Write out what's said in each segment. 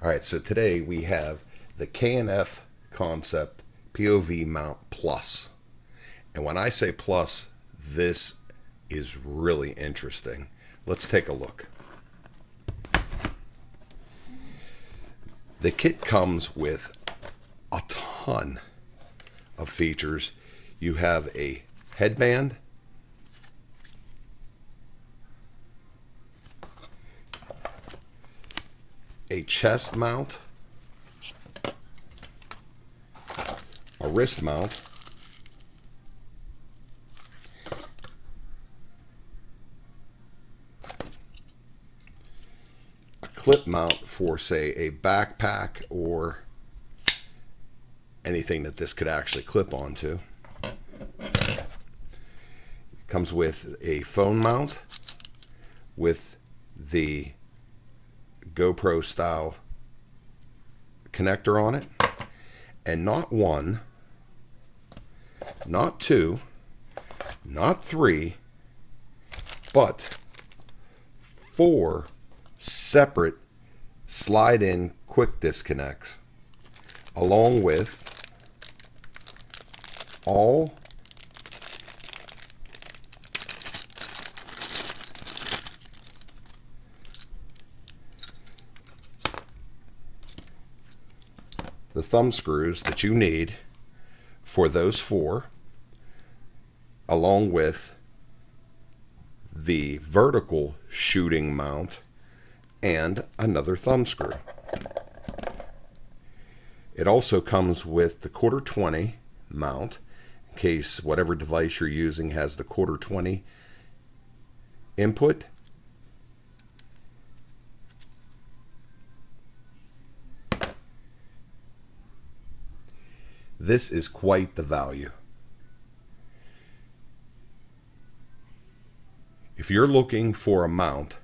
All right, so today we have the K&F Concept POV Mount Plus. And when I say plus, this is really interesting. Let's take a look. The kit comes with a ton of features. You have a headband, a chest mount, a wrist mount, a clip mount for, say, a backpack or anything that this could actually clip onto. It comes with a phone mount with the GoPro style connector on it, and not one, not two, not three, but 4 separate slide-in quick disconnects, along with all the thumb screws that you need for those 4, along with the vertical shooting mount and another thumb screw. It also comes with the 1/4-20 mount in case whatever device you're using has the 1/4-20 input. This is quite the value. If you're looking for a mount,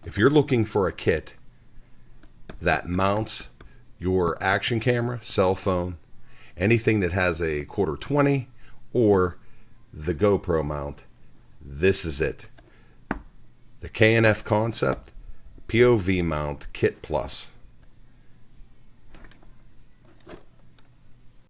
if you're looking for a kit that mounts your action camera, cell phone, anything that has a 1/4-20 or the GoPro mount, this is it. The K&F Concept POV Mount Kit Plus.